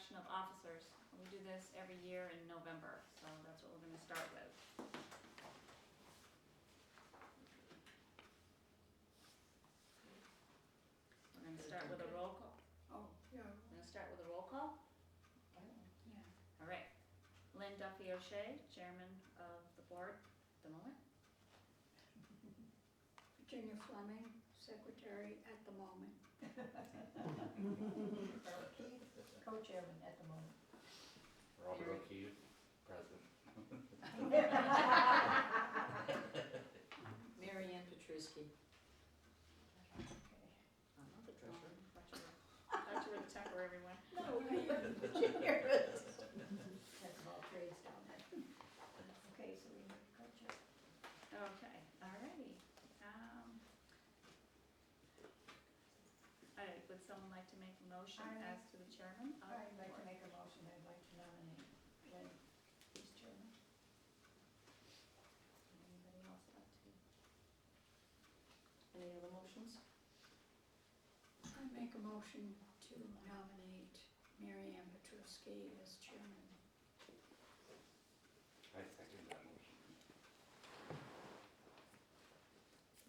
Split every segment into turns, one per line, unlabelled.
election of officers. We do this every year in November, so that's what we're gonna start with. We're gonna start with a roll call.
Oh, yeah.
We're gonna start with a roll call.
Yeah.
All right. Lynn Duffy O'Shea, Chairman of the Board at the moment.
Virginia Fleming, Secretary at the moment.
Carl Keith, co-chairman at the moment.
Robert
Mary.
O'Keefe, president.
Mary Ann Petruski.
Okay.
I'm not the treasurer.
Thought you were the temporary one.
No, Virginia is.
That's all trades down there. Okay, so we have co-chair.
Okay, all righty. All right, would someone like to make a motion as to the chairman? of
I'd
the
like to
board?
make a motion, I'd like to nominate Lynn as chairman.
Anybody else like to?
Any other motions?
I make a motion to nominate Mary Ann Petruski as chairman.
I second that motion.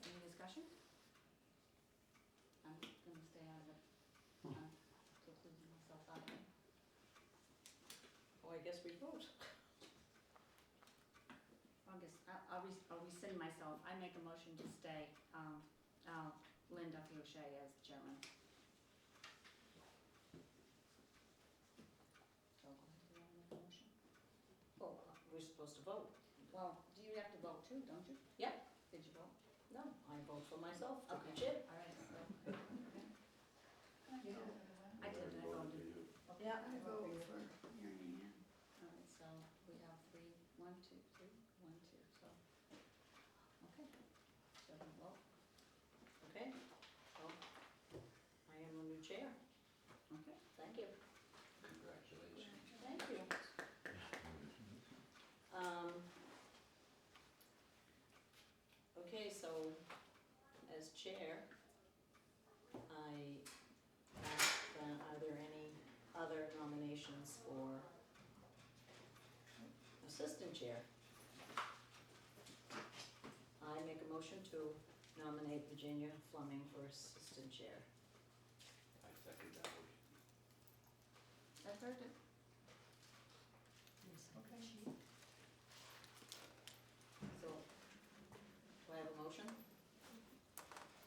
Any discussion? I'm gonna stay out of it. Including myself out of it.
Oh, I guess we vote.
I'll rescind myself. I make a motion to stay, Lynn Duffy O'Shea as chairman. So, do you want to make a motion?
Well, we're supposed to vote.
Well, do you have to vote too, don't you?
Yeah.
Did you vote?
No, I vote for myself to
Okay.
be chair.
All right, so,
You did.
I did, I voted.
Yeah,
I vote for Mary Ann.
All right, so we have three, 1, 2, 3, 1, 2, so, okay. So, well,
Okay, so I am the new chair.
okay.
Thank you.
Congratulations.
Thank you. Okay, so as chair, I ask, are there any other nominations for assistant chair? I make a motion to nominate Virginia Fleming for assistant chair.
I second that motion.
I've heard it.
Okay. So, do I have a motion?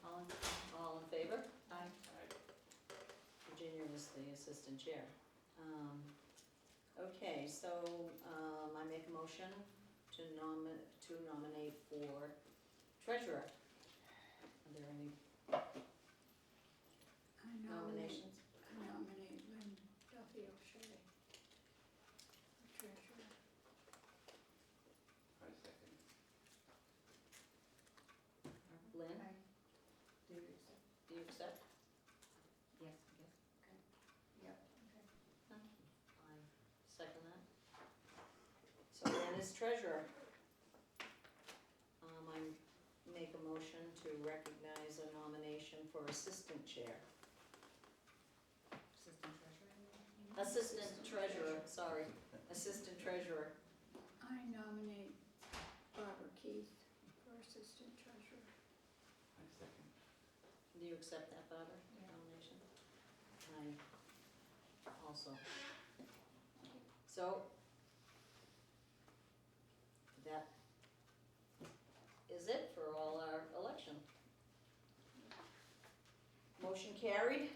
All in favor?
Aye.
Virginia is the assistant chair. Okay, so I make a motion to nominate for treasurer. Are there any
I
nominations?
I nominate Lynn Duffy O'Shea for treasurer.
I second.
Lynn,
Aye.
do you accept?
Yes, I guess.
Yep, okay.
I second that. So Lynn is treasurer. I make a motion to recognize a nomination for assistant chair.
Assistant treasurer.
Assistant treasurer, sorry, assistant treasurer.
I nominate Barbara Keith for assistant treasurer.
I second.
Do you accept that, Barbara,
Yeah.
nomination? I also. So, that is it for all our election. Motion carried.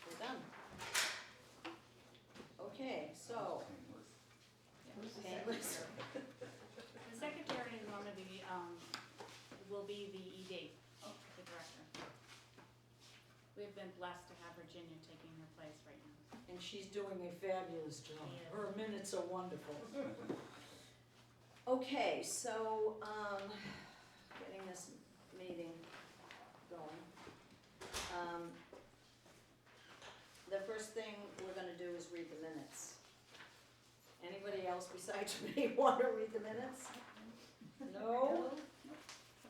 We're done. Okay, so, painless.
The secretary is going to be, will be the ED, the director. We've been blessed to have Virginia taking her place right now.
And she's doing a fabulous job.
She is.
Her minutes are wonderful. Okay, so, getting this meeting going. The first thing we're gonna do is read the minutes. Anybody else besides me want to read the minutes? No?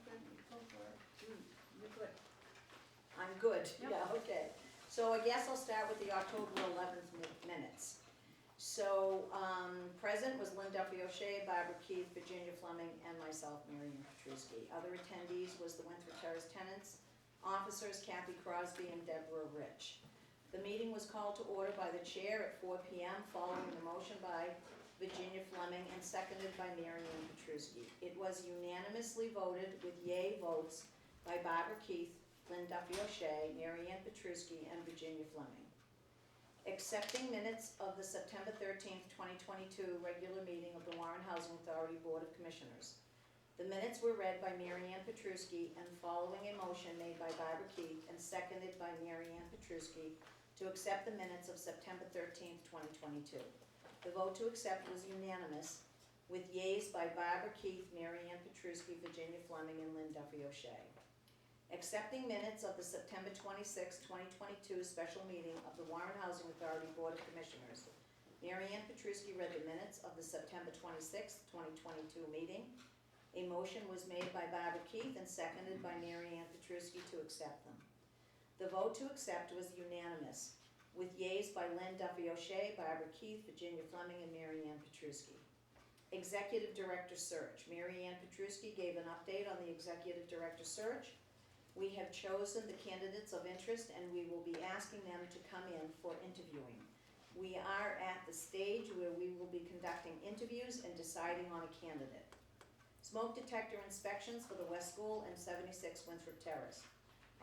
Okay, go for it.
You're good.
I'm good,
Yep.
yeah, okay. So I guess I'll start with the October 11th minutes. So, present was Lynn Duffy O'Shea, Barbara Keith, Virginia Fleming, and myself, Mary Ann Petruski. Other attendees was the Winthrop Terrace tenants, officers Kathy Crosby and Deborah Rich. The meeting was called to order by the chair at 4 p.m. following the motion by Virginia Fleming and seconded by Mary Ann Petruski. It was unanimously voted with yay votes by Barbara Keith, Lynn Duffy O'Shea, Mary Ann Petruski, and Virginia Fleming. Accepting minutes of the September 13th, 2022 regular meeting of the Warren Housing Authority Board of Commissioners. The minutes were read by Mary Ann Petruski and following a motion made by Barbara Keith and seconded by Mary Ann Petruski to accept the minutes of September 13th, 2022. The vote to accept was unanimous with yeas by Barbara Keith, Mary Ann Petruski, Virginia Fleming, and Lynn Duffy O'Shea. Accepting minutes of the September 26, 2022 special meeting of the Warren Housing Authority Board of Commissioners. Mary Ann Petruski read the minutes of the September 26, 2022 meeting. A motion was made by Barbara Keith and seconded by Mary Ann Petruski to accept them. The vote to accept was unanimous, with yeas by Lynn Duffy O'Shea, Barbara Keith, Virginia Fleming, and Mary Ann Petruski. Executive Director Search. Mary Ann Petruski gave an update on the Executive Director Search. We have chosen the candidates of interest and we will be asking them to come in for interviewing. We are at the stage where we will be conducting interviews and deciding on a candidate. Smoke detector inspections for the West School and 76 Winthrop Terrace.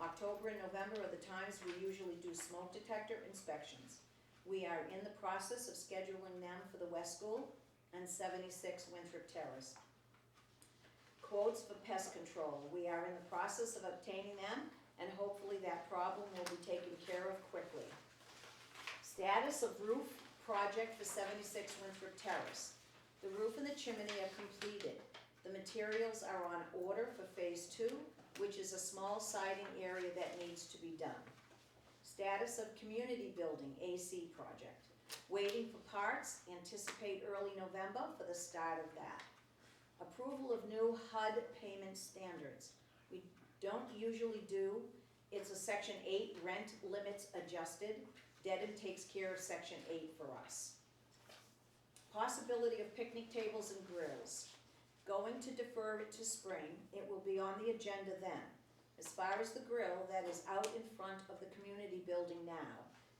October and November are the times we usually do smoke detector inspections. We are in the process of scheduling them for the West School and 76 Winthrop Terrace. Quotes for pest control. We are in the process of obtaining them and hopefully that problem will be taken care of quickly. Status of roof project for 76 Winthrop Terrace. The roof and the chimney are completed. The materials are on order for phase 2, which is a small siding area that needs to be done. Status of community building AC project. Waiting for parts, anticipate early November for the start of that. Approval of new HUD payment standards. We don't usually do, it's a Section 8 rent limits adjusted. Dedham takes care of Section 8 for us. Possibility of picnic tables and grills. Going to defer it to spring. It will be on the agenda then. As far as the grill, that is out in front of the community building now.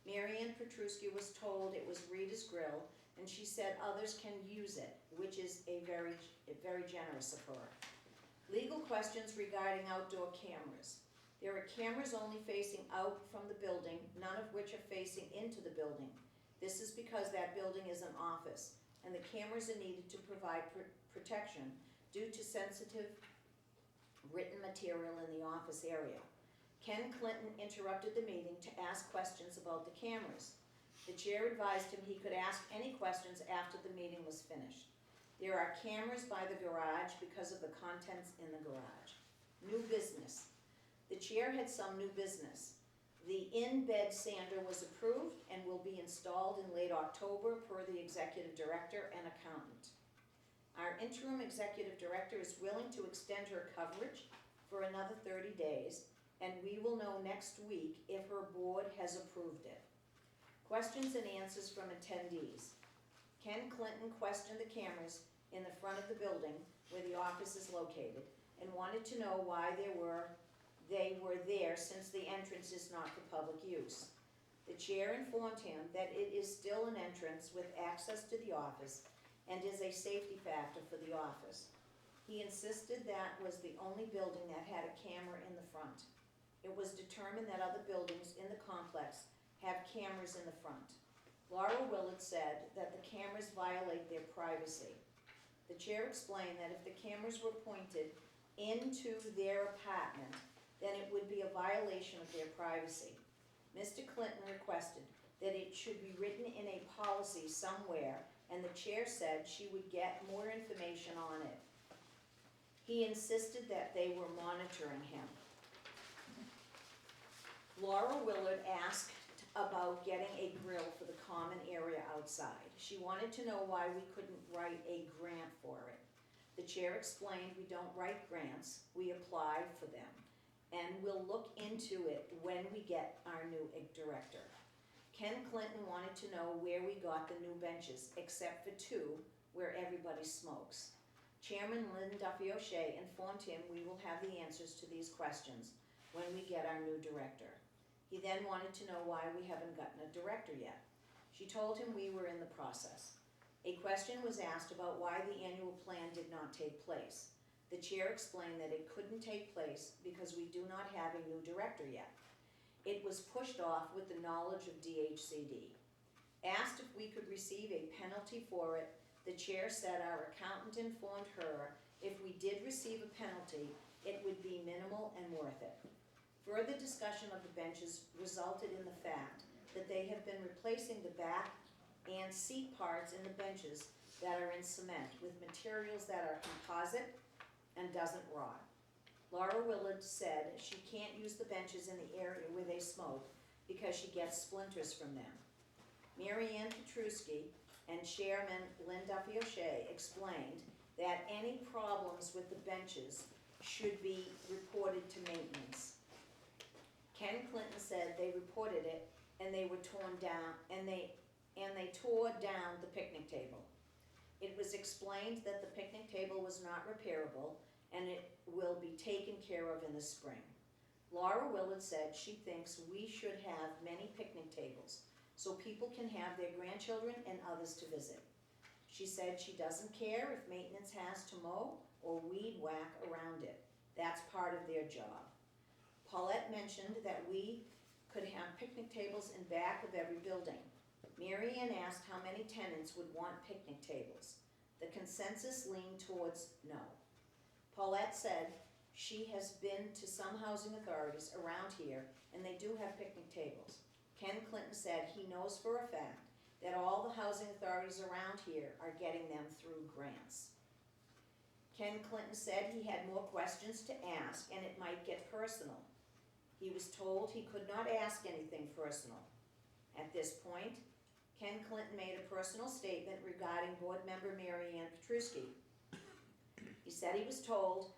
Mary Ann Petruski was told it was Rita's Grill, and she said others can use it, which is very generous of her. Legal questions regarding outdoor cameras. There are cameras only facing out from the building, none of which are facing into the building. This is because that building is an office, and the cameras are needed to provide protection due to sensitive written material in the office area. Ken Clinton interrupted the meeting to ask questions about the cameras. The chair advised him he could ask any questions after the meeting was finished. There are cameras by the garage because of the contents in the garage. New business. The chair had some new business. The in-bed sander was approved and will be installed in late October per the executive director and accountant. Our interim executive director is willing to extend her coverage for another 30 days, and we will know next week if her board has approved it. Questions and answers from attendees. Ken Clinton questioned the cameras in the front of the building where the office is located and wanted to know why they were there since the entrance is not for public use. The chair informed him that it is still an entrance with access to the office and is a safety factor for the office. He insisted that was the only building that had a camera in the front. It was determined that other buildings in the complex have cameras in the front. Laura Willard said that the cameras violate their privacy. The chair explained that if the cameras were pointed into their apartment, then it would be a violation of their privacy. Mr. Clinton requested that it should be written in a policy somewhere, and the chair said she would get more information on it. He insisted that they were monitoring him. Laura Willard asked about getting a grill for the common area outside. She wanted to know why we couldn't write a grant for it. The chair explained we don't write grants, we apply for them. and we'll look into it when we get our new director. Ken Clinton wanted to know where we got the new benches, except for 2 where everybody smokes. Chairman Lynn Duffy O'Shea informed him we will have the answers to these questions when we get our new director. He then wanted to know why we haven't gotten a director yet. She told him we were in the process. A question was asked about why the annual plan did not take place. The chair explained that it couldn't take place because we do not have a new director yet. It was pushed off with the knowledge of DHCD. Asked if we could receive a penalty for it, the chair said our accountant informed her if we did receive a penalty, it would be minimal and worth it. Further discussion of the benches resulted in the fact that they have been replacing the back and seat parts in the benches that are in cement with materials that are composite and doesn't rot. Laura Willard said she can't use the benches in the area where they smoke because she gets splinters from them. Mary Ann Petruski and Chairman Lynn Duffy O'Shea explained that any problems with the benches should be reported to maintenance. Ken Clinton said they reported it and they were torn down, and they tore down the picnic table. It was explained that the picnic table was not repairable and it will be taken care of in the spring. Laura Willard said she thinks we should have many picnic tables so people can have their grandchildren and others to visit. She said she doesn't care if maintenance has to mow or weed whack around it. That's part of their job. Paulette mentioned that we could have picnic tables in back of every building. Mary Ann asked how many tenants would want picnic tables. The consensus leaned towards no. Paulette said she has been to some housing authorities around here and they do have picnic tables. Ken Clinton said he knows for a fact that all the housing authorities around here are getting them through grants. Ken Clinton said he had more questions to ask and it might get personal. He was told he could not ask anything personal. At this point, Ken Clinton made a personal statement regarding board member Mary Ann Petruski. He said he was told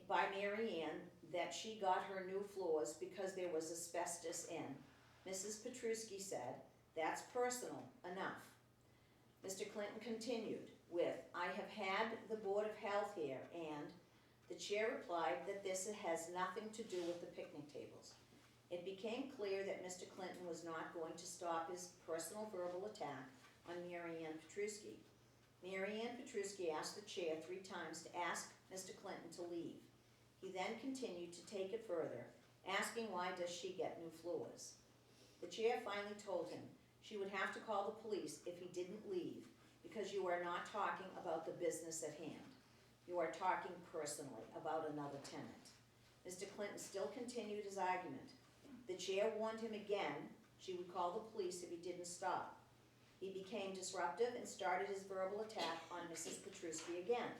by Mary Ann that she got her new floors because there was asbestos in. Mrs. Petruski said, "That's personal, enough." Mr. Clinton continued with, "I have had the Board of Health here and," the chair replied that this has nothing to do with the picnic tables. It became clear that Mr. Clinton was not going to stop his personal verbal attack on Mary Ann Petruski. Mary Ann Petruski asked the chair 3 times to ask Mr. Clinton to leave. He then continued to take it further, asking why does she get new floors. The chair finally told him she would have to call the police if he didn't leave because you are not talking about the business at hand. You are talking personally about another tenant. Mr. Clinton still continued his argument. The chair warned him again she would call the police if he didn't stop. He became disruptive and started his verbal attack on Mrs. Petruski again.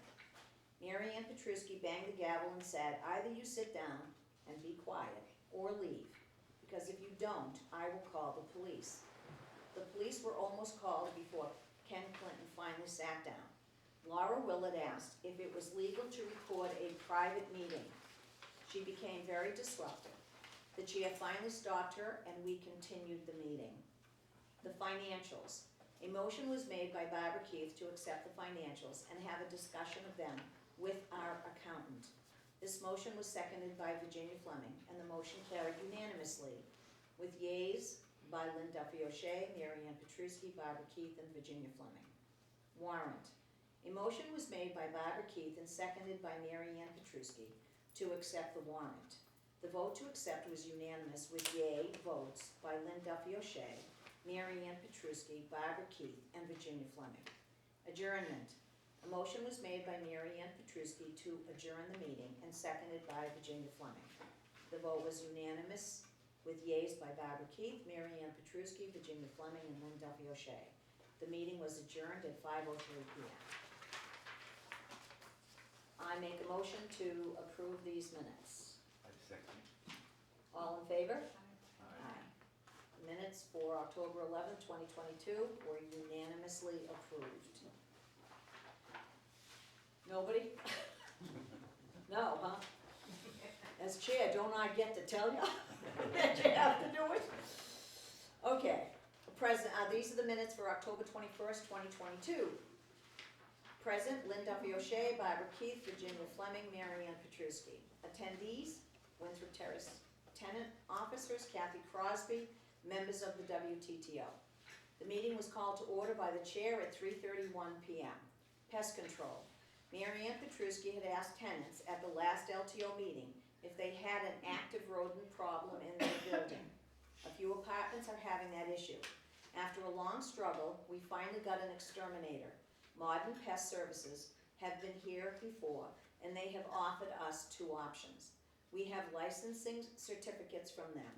Mary Ann Petruski banged the gavel and said, "Either you sit down and be quiet or leave, because if you don't, I will call the police." The police were almost called before Ken Clinton finally sat down. Laura Willard asked if it was legal to record a private meeting. She became very disruptive. The chair finally stopped her and we continued the meeting. The financials. A motion was made by Barbara Keith to accept the financials and have a discussion of them with our accountant. This motion was seconded by Virginia Fleming and the motion carried unanimously with yeas by Lynn Duffy O'Shea, Mary Ann Petruski, Barbara Keith, and Virginia Fleming. Warrant. A motion was made by Barbara Keith and seconded by Mary Ann Petruski to accept the warrant. The vote to accept was unanimous with yea votes by Lynn Duffy O'Shea, Mary Ann Petruski, Barbara Keith, and Virginia Fleming. Adjournment. A motion was made by Mary Ann Petruski to adjourn the meeting and seconded by Virginia Fleming. The vote was unanimous with yeas by Barbara Keith, Mary Ann Petruski, Virginia Fleming, and Lynn Duffy O'Shea. The meeting was adjourned at 5:03 p.m. I make a motion to approve these minutes.
I second.
All in favor?
Aye.
Minutes for October 11, 2022 were unanimously approved. Nobody? No, huh? As chair, don't I get to tell you that you have to do it? Okay, present, these are the minutes for October 21st, 2022. Present, Lynn Duffy O'Shea, Barbara Keith, Virginia Fleming, Mary Ann Petruski. Attendees, Winthrop Terrace tenant officers, Kathy Crosby, members of the WTTO. The meeting was called to order by the chair at 3:31 p.m. Pest control. Mary Ann Petruski had asked tenants at the last LTO meeting if they had an active rodent problem in their building. A few apartments are having that issue. After a long struggle, we finally got an exterminator. Modern Pest Services have been here before, and they have offered us 2 options. We have licensing certificates from them.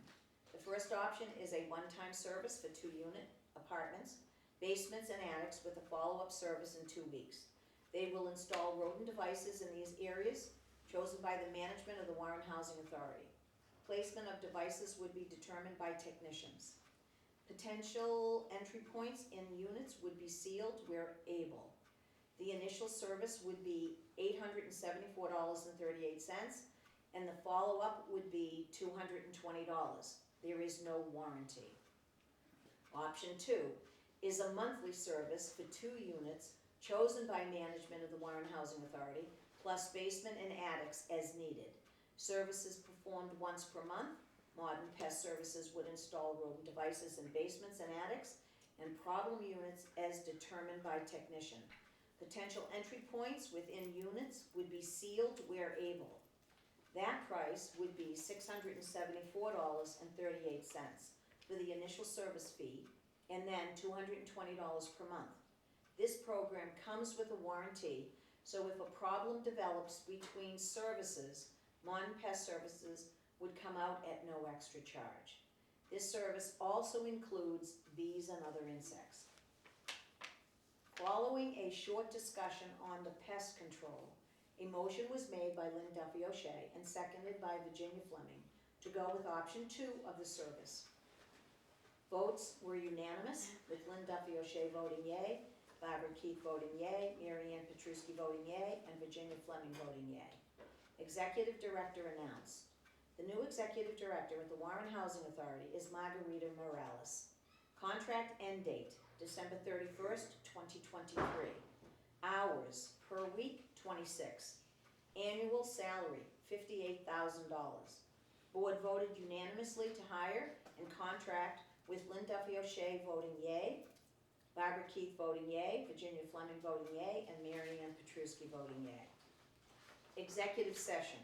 The first option is a one-time service for 2-unit apartments, basements and attics with a follow-up service in 2 weeks. They will install rodent devices in these areas chosen by the management of the Warren Housing Authority. Placement of devices would be determined by technicians. Potential entry points in units would be sealed where able. The initial service would be $874.38, and the follow-up would be $220. There is no warranty. Option 2 is a monthly service for 2 units chosen by management of the Warren Housing Authority, plus basement and attics as needed. Services performed once per month. Modern Pest Services would install rodent devices in basements and attics, and problem units as determined by technician. Potential entry points within units would be sealed where able. That price would be $674.38 for the initial service fee, and then $220 per month. This program comes with a warranty, so if a problem develops between services, Modern Pest Services would come out at no extra charge. This service also includes bees and other insects. Following a short discussion on the pest control, a motion was made by Lynn Duffy O'Shea and seconded by Virginia Fleming to go with option 2 of the service. Votes were unanimous, with Lynn Duffy O'Shea voting yea, Barbara Keith voting yea, Mary Ann Petruski voting yea, and Virginia Fleming voting yea. Executive Director announced. The new Executive Director at the Warren Housing Authority is Margarita Morales. Contract end date, December 31st, 2023. Hours per week, 26. Annual salary, $58,000. Board voted unanimously to hire and contract with Lynn Duffy O'Shea voting yea, Barbara Keith voting yea, Virginia Fleming voting yea, and Mary Ann Petruski voting yea. Executive session.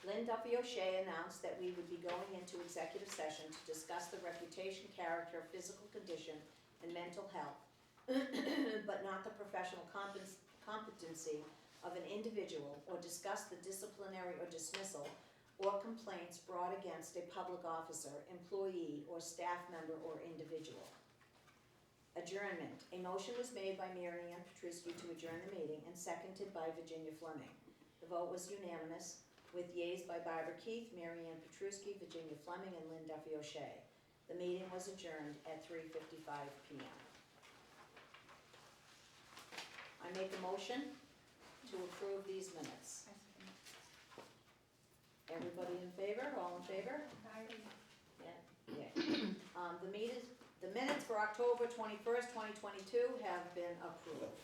Lynn Duffy O'Shea announced that we would be going into executive session to discuss the reputation, character, physical condition, and mental health, but not the professional competency of an individual, or discuss the disciplinary or dismissal or complaints brought against a public officer, employee, or staff member or individual. Adjournment. A motion was made by Mary Ann Petruski to adjourn the meeting and seconded by Virginia Fleming. The vote was unanimous, with yeas by Barbara Keith, Mary Ann Petruski, Virginia Fleming, and Lynn Duffy O'Shea. The meeting was adjourned at 3:55 p.m. I make a motion to approve these minutes. Everybody in favor? All in favor? Yeah. The minutes for October 21st, 2022 have been approved.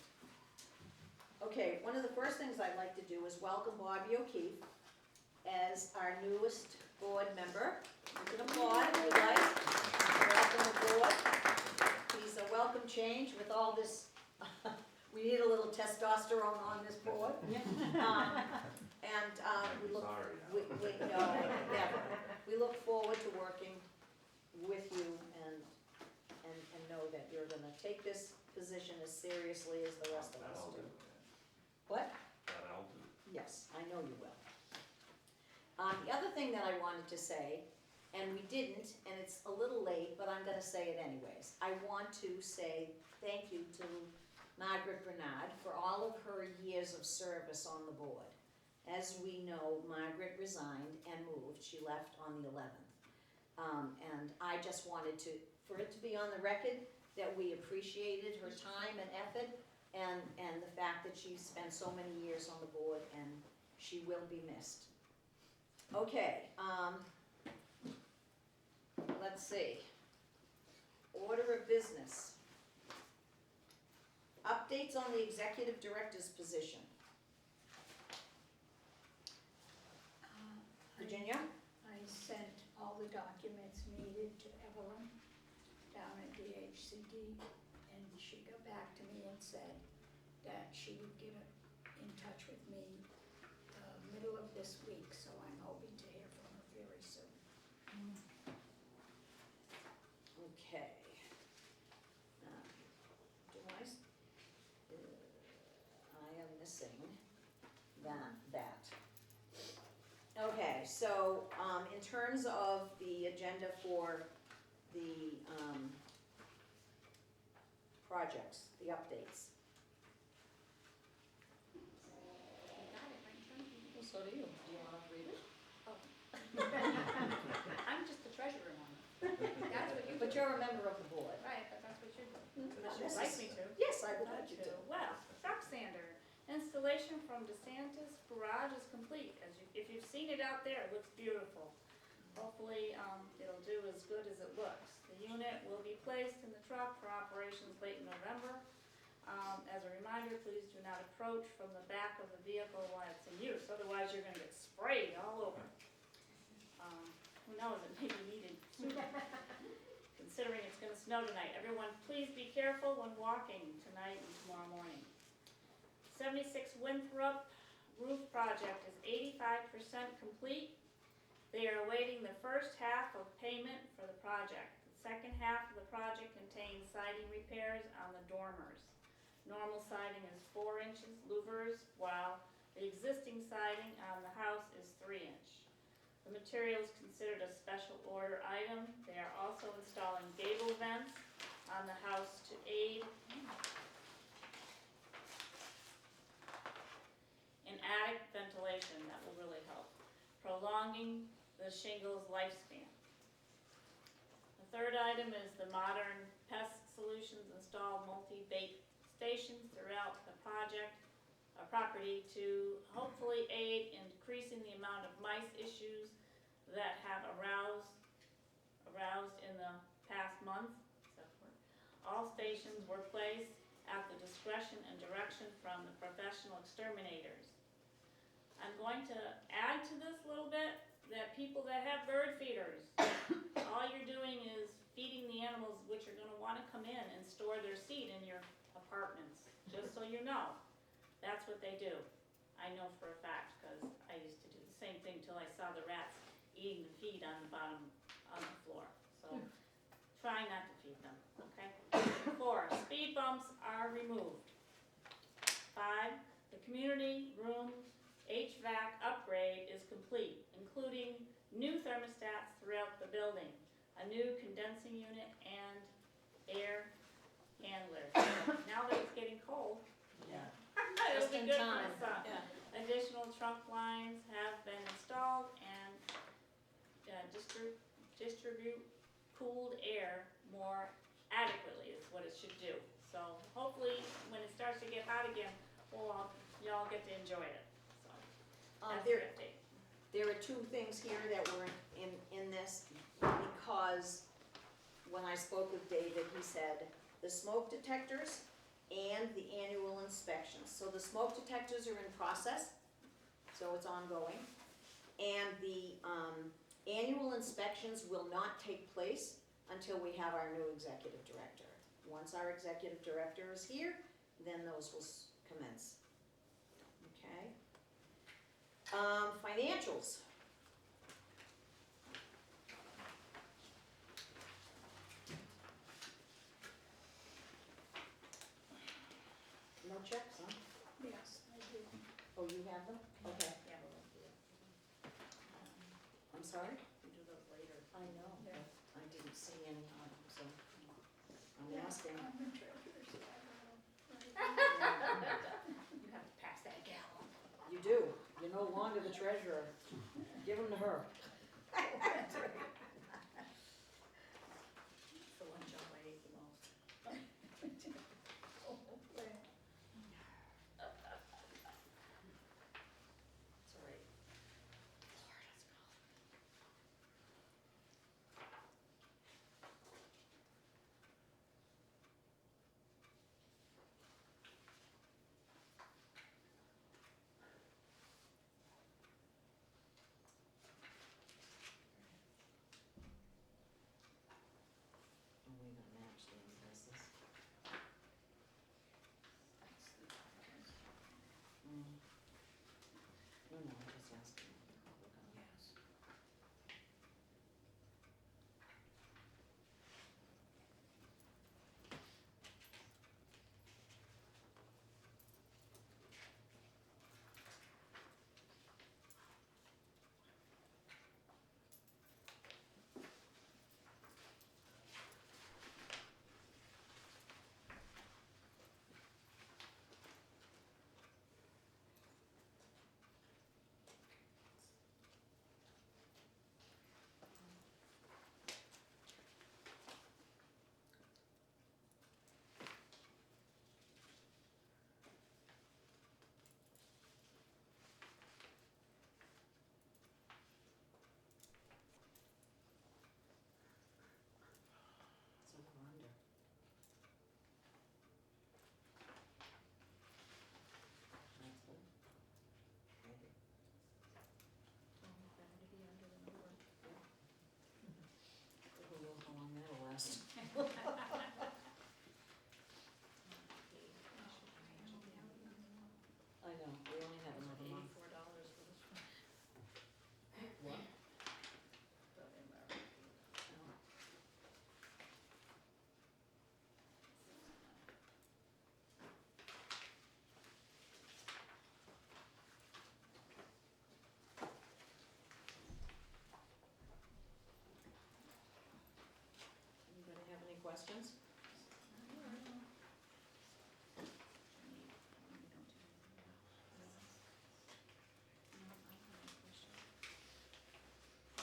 Okay, one of the first things I'd like to do is welcome Bobby O'Keefe as our newest board member. You can applaud if you like. Welcome aboard. He's a welcome change with all this, we need a little testosterone on this board. We look,
Sorry.
no, never. We look forward to working with you and know that you're gonna take this position as seriously as the rest of us
That'll
do.
do.
What?
That'll do.
Yes, I know you will. The other thing that I wanted to say, and we didn't, and it's a little late, but I'm gonna say it anyways. I want to say thank you to Margaret Bernard for all of her years of service on the board. As we know, Margaret resigned and moved. She left on the 11th. And I just wanted for it to be on the record that we appreciated her time and effort and the fact that she spent so many years on the board and She will be missed. Okay, let's see. Order of business. Updates on the executive director's position. Virginia?
I sent all the documents needed to Evelyn down at DHCD, and she got back to me and said that she would get in touch with me middle of this week, so I'm hoping to hear from her very soon.
Okay. I am missing that. Okay, so, in terms of the agenda for the, projects, the updates.
You got it right in front of you.
Well, so do you. Do you wanna read it?
I'm just the treasurer now. That's what you do.
But you're a member of the board.
Right, but that's what you do.
Not
Unless you'd like me to.
Yes, I would like you to.
Well, truck sander, installation from DeSantis Garage is complete. If you've seen it out there, it looks beautiful. Hopefully, it'll do as good as it looks. The unit will be placed in the truck for operations late in November. As a reminder, please do not approach from the back of the vehicle while it's in use, otherwise you're gonna get sprayed all over. Who knows, it may be needed sooner. Considering it's gonna snow tonight. Everyone, please be careful when walking tonight and tomorrow morning. 76 Winthrop roof project is 85% complete. They are awaiting the first half of payment for the project. The second half of the project contains siding repairs on the dormers. Normal siding is 4 inches louvers, while the existing siding on the house is 3 inch. The material is considered a special order item. They are also installing gable vents on the house to aid in attic ventilation. That will really help, prolonging the shingles lifespan. The third item is the Modern Pest Solutions install multi-bait stations throughout the property to hopefully aid in decreasing the amount of mice issues that have aroused in the past month. All stations were placed at the discretion and direction from the professional exterminators. I'm going to add to this a little bit that people that have bird feeders, all you're doing is feeding the animals which are gonna wanna come in and store their seed in your apartments, just so you know. That's what they do. I know for a fact, because I used to do the same thing till I saw the rats eating the feed on the bottom, on the floor. So, try not to feed them, okay? 4, speed bumps are removed. 5, the community room HVAC upgrade is complete, including new thermostats throughout the building, a new condensing unit, and air handlers. Now that it's getting cold,
Yeah.
it'll
Just
be
in
good for
time.
the sun.
Yeah.
Additional trunk lines have been installed and distribute cooled air more adequately is what it should do. So hopefully, when it starts to get hot again, y'all get to enjoy it. So that's the update.
There are 2 things here that were in this, because when I spoke with David, he said the smoke detectors and the annual inspections. So the smoke detectors are in process, so it's ongoing. And the annual inspections will not take place until we have our new executive director. Once our executive director is here, then those will commence. Okay? Financials. No checks, huh?
Yes, I do.
Oh, you have them? Okay.
Yeah, we'll do it.
I'm sorry?
We'll do those later.
I know,
Yeah.
but I didn't see any on them, so I'm asking.
I'm the treasurer, so I don't know.
You have to pass that gal.
You do. You're no longer the treasurer. Give them to her.
It's the one job I hate the most.
So questions?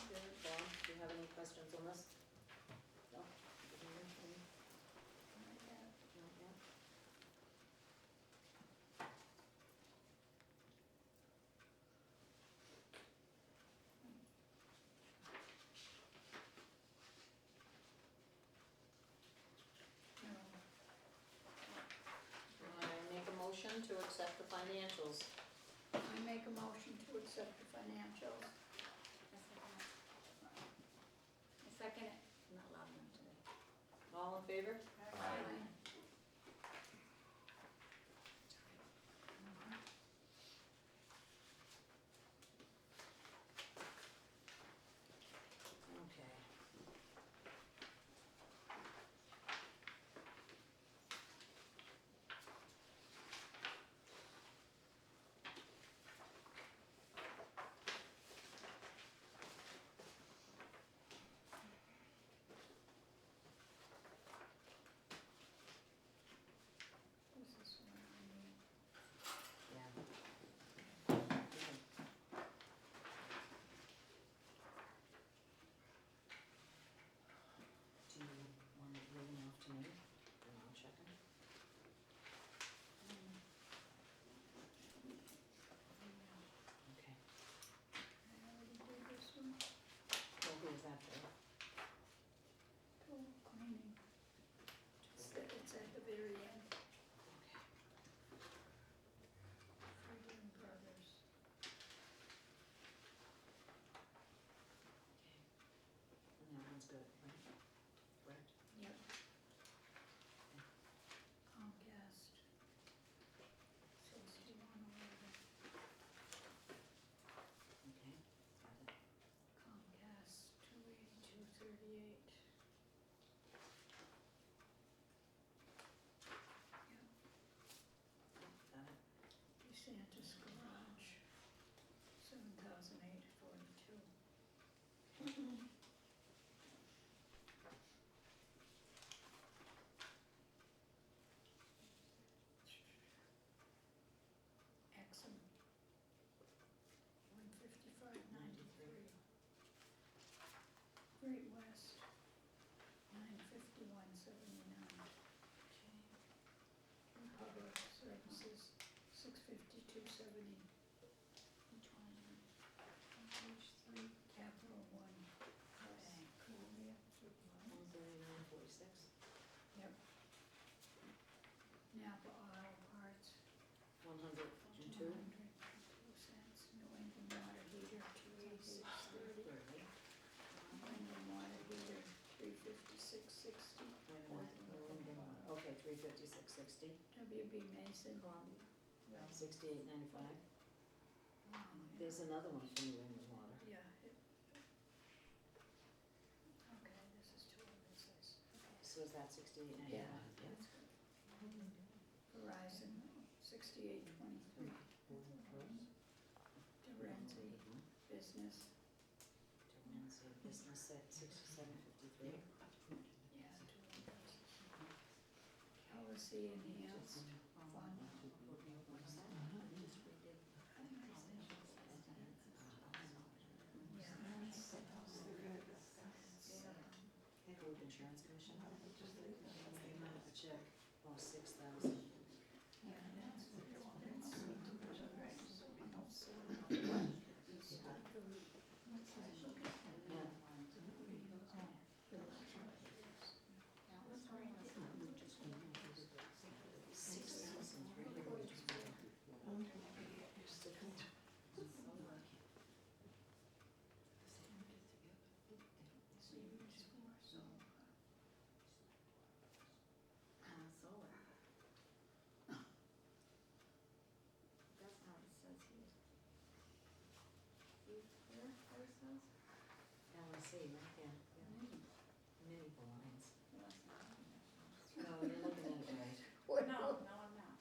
Good, Bob, do you have any questions on this? No? Any? Not yet. I make a motion to accept the financials.
I make a motion to accept the financials.
I second it. I'm not loud enough today.
All in favor?
Aye.
Okay.
This is one I need.
Yeah. Do you want it written off to me? And I'll check it. Okay.
I already did this one.
Well, who is that for?
Total cleaning. It's at the very end.
Okay.
Friedland Brothers.
And that one's good, right? Correct?
Yep. Comcast. 6111.
Okay. Got it.
Comcast 28238.
Got it.
DeSantis Garage, 7,842. Exum, 155.93. Great West, 951.79. Public Services, 652.70.
Which one?
Page 3, Capital One, Bank, Columbia.
139.46.
Yep. Napa Auto Parts,
102.
202 cents. New England Water Heater, 286.30.
30.
New England Water Heater, 356.60.
Wait a minute, okay, 356.60.
WB Mason.
68.95.
Oh,
There's another one from New England Water.
yeah. Okay, this is two of this.
So is that 68.95?
Yeah, that's good. Verizon, 68.23. Duranzi Business,
Wednesday, business at 67.53.
yeah, two of those. LSE Enhanced Fund. Yeah, that's,
Group Insurance Commission. A check, oh, 6,000.
yeah, that's.
Solar. That's not what it says here. See here, what it says?
LSE, right there,
Maybe.
mini blinds.
Well, that's not on there.
No, you're looking at it right.
No, I'm not.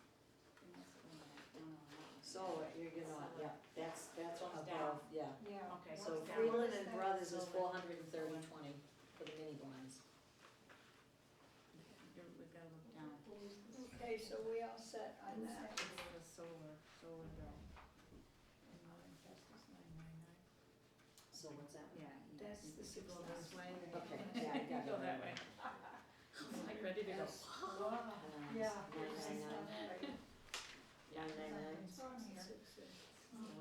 You must have been right. No, I'm not.
Solar, you're not, yeah, that's on
Goes
above,
down.
yeah.
Yeah.
Okay,
So
it's down.
Freeland and Brothers is
Solar.
430.20 for the mini blinds.
So we all set on that?
The solar bill.
So what's that?
Yeah.
That's the
you should go this
6,000.
way.
Okay, yeah, I got it.
Go that way. Like ready to go.
Yeah.
999.
Yeah.
999.
It's on here.
The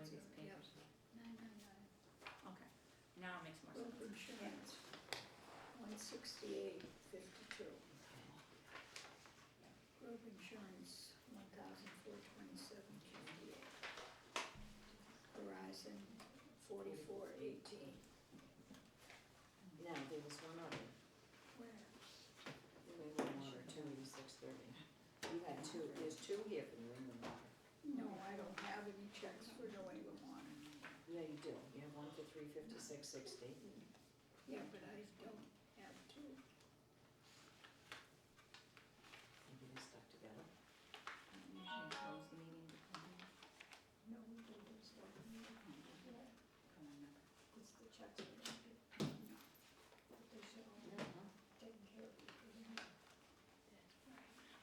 way these papers are.
999.
Okay, now it makes more sense.
Group insurance, 168.52. Group insurance, 1,427.58. Verizon, 44.18.
Now, there was one other,
Where?
New England Water, 286.30. You had two, there's two here for New England Water.
No, I don't have any checks for New England Water.
Yeah, you do, you have one for 356.60.
Yeah, but I don't have two.
Maybe they stuck together.
Usually close the meeting to come here.
No, we do this one. Yeah,
Come on, number.
it's the checks we don't get. No. But they should all be taken care of.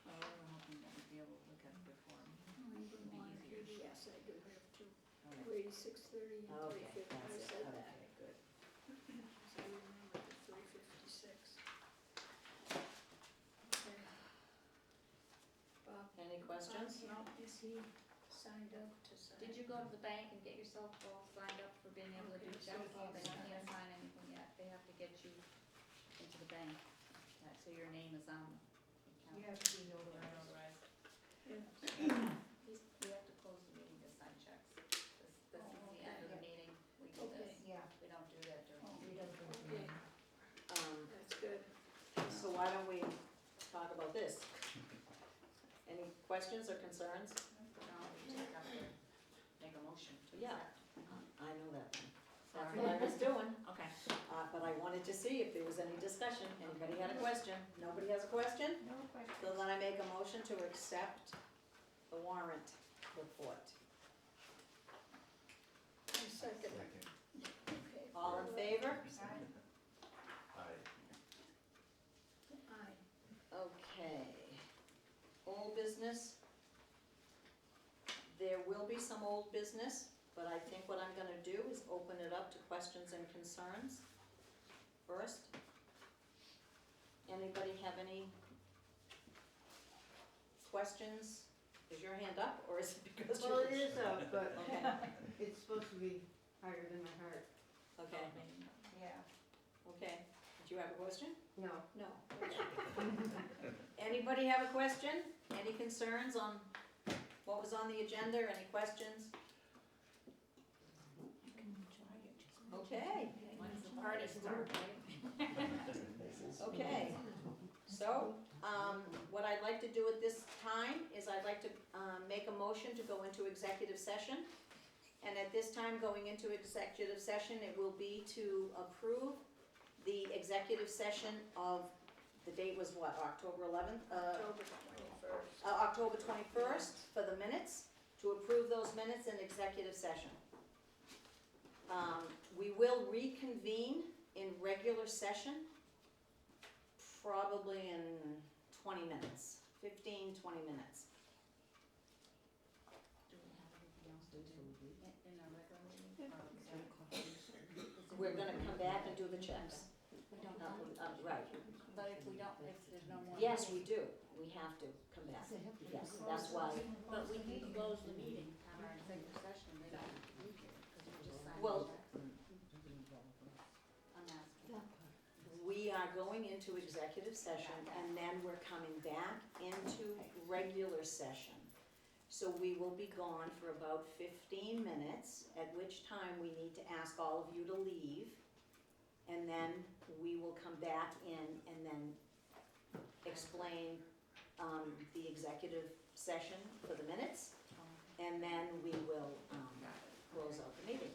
Well, we were hoping that we'd be able to look at it before.
New England Water,
easier.
yes, I do have two.
All right.
286.30 and
Okay,
350, I
that's it,
said that.
okay, good.
So I remember the 356. Okay. Bob?
Any questions?
No, is he signed up to sign?
Did you go to the bank and get yourself all signed up for being able to do
Okay, so
checks?
I'll
They
sign
can't
it.
sign anything yet, they have to get you into the bank, so your name is on the account.
have to be notarized.
Yeah.
We have to close the meeting to sign checks. This is the end of the meeting, we do
Okay.
this,
Yeah.
we don't do that during.
Oh,
the
we
meeting.
don't do it. Okay, that's good.
So why don't we talk about this? Any questions or concerns?
No, we just have to make a motion to
Yeah.
accept.
I know that one. That's what I was doing,
Okay.
but I wanted to see if there was any discussion. Anybody had a question? Nobody has a question?
No question.
So then I make a motion to accept the warrant report.
I second.
Second.
Okay.
All in favor?
Aye.
Aye.
Okay. Old business. There will be some old business, but I think what I'm gonna do is open it up to questions and concerns first. Anybody have any questions? Is your hand up, or is it because you're?
Well, it is up, but
Okay,
it's supposed to be higher than my heart.
okay,
Yeah.
okay. Do you have a question?
No.
No. Anybody have a question? Any concerns on what was on the agenda? Any questions? Okay,
When's the party start, right?
okay. So, what I'd like to do at this time is I'd like to, make a motion to go into executive session. And at this time, going into executive session, it will be to approve the executive session of, the date was what, October 11th?
October 21st.
October 21st for the minutes, to approve those minutes in executive session. We will reconvene in regular session, probably in 20 minutes, 15, 20 minutes.
Do we have anything else to do in our regular meeting? Or
We're gonna come back and do the checks.
we don't
Right.
But if we don't, if there's no more.
Yes, we do. We have to come back. Yes, that's why.
But we can close the meeting on our executive session, they don't have to be here, because we're just signing
Well-
checks. I'm asking.
We are going into executive session and then we're coming back into regular session. So we will be gone for about 15 minutes, at which time we need to ask all of you to leave. And then we will come back in and then explain the executive session for the minutes. And then we will close out the meeting.